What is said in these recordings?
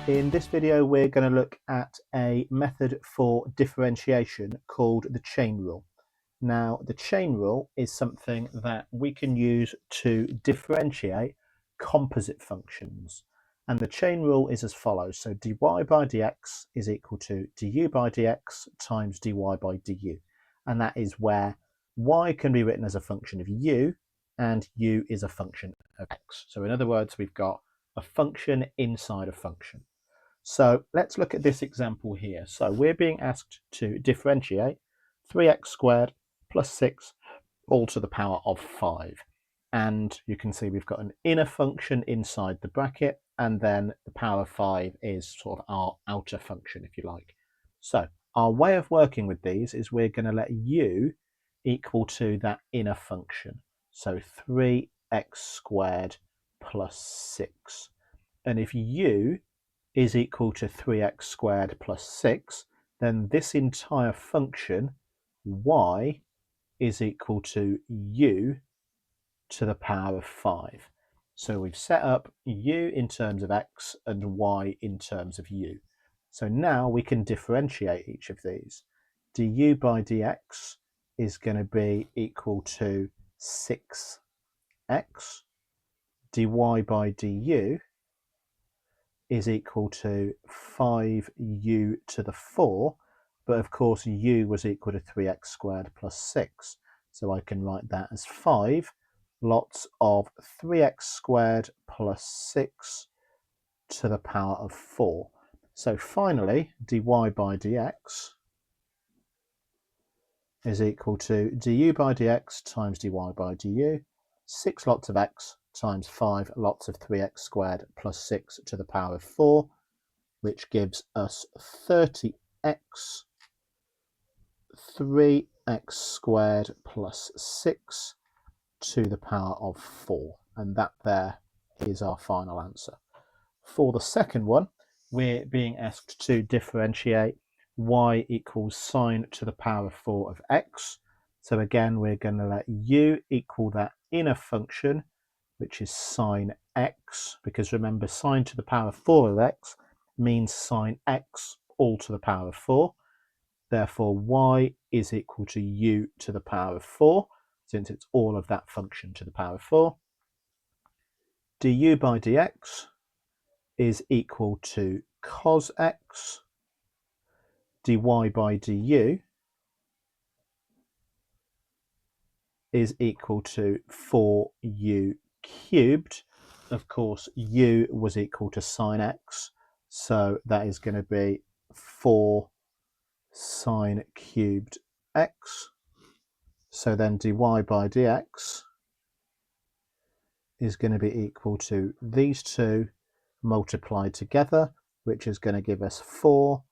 In this video, we're going to look at a method for differentiation called the chain rule. Now, the chain rule is something that we can use to differentiate composite functions. And the chain rule is as follows. So dy by dx is equal to du by dx times dy by du. And that is where y can be written as a function of u and u is a function of x. So in other words, we've got a function inside a function. So let's look at this example here. So we're being asked to differentiate 3x squared plus 6 all to the power of 5. And you can see we've got an inner function inside the bracket, and then the power of 5 is sort of our outer function, if you like. So our way of working with these is we're going to let u equal to that inner function. So 3x squared plus 6. And if u is equal to 3x squared plus 6, then this entire function, y, is equal to u to the power of 5. So we've set up u in terms of x and y in terms of u. So now we can differentiate each of these. Du by dx is going to be equal to 6x. dy by du is equal to 5u to the 4, but of course u was equal to 3x squared plus 6. So I can write that as 5 lots of 3x squared plus 6 to the power of 4. So finally, dy by dx is equal to du by dx times dy by du, 6 lots of x times 5 lots of 3x squared plus 6 to the power of 4, which gives us 30x 3x squared plus 6 to the power of 4. And that there is our final answer. For the second one, we're being asked to differentiate y equals sine to the power of 4 of x. So again, we're going to let u equal that inner function, which is sine x, because remember, sine to the power of 4 of x means sine x all to the power of 4. Therefore, y is equal to u to the power of 4, since it's all of that function to the power of 4. Du by dx is equal to cos x. Dy by du is equal to 4u cubed. Of course, u was equal to sine x, so that is going to be 4 sine cubed x. So then dy by dx is going to be equal to these two multiplied together, which is going to give us 4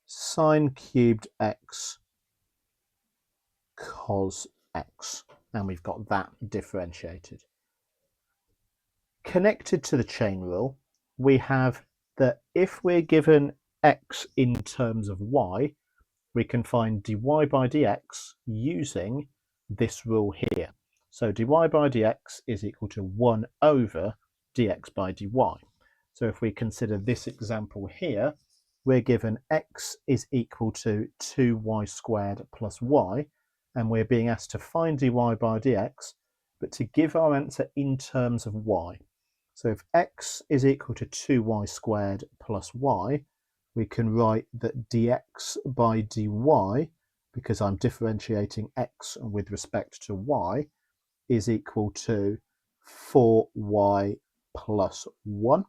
sine cubed x cos x. And we've got that differentiated. Connected to the chain rule, we have that if we're given x in terms of y, we can find dy by dx using this rule here. So dy by dx is equal to 1 over dx by dy. So if we consider this example here, we're given x is equal to 2y squared plus y, and we're being asked to find dy by dx, but to give our answer in terms of y. So if x is equal to 2y squared plus y, we can write that dx by dy, because I'm differentiating x with respect to y, is equal to 4y plus 1.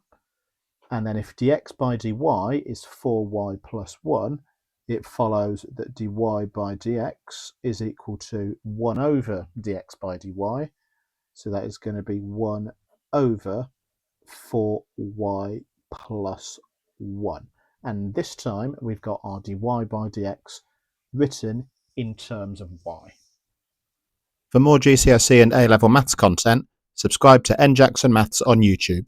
And then if dx by dy is 4y plus 1, it follows that dy by dx is equal to 1 over dx by dy. So that is going to be 1 over 4y plus 1. And this time we've got our dy by dx written in terms of y. For more GCSE and A-level maths content, subscribe to N Jackson Maths on YouTube.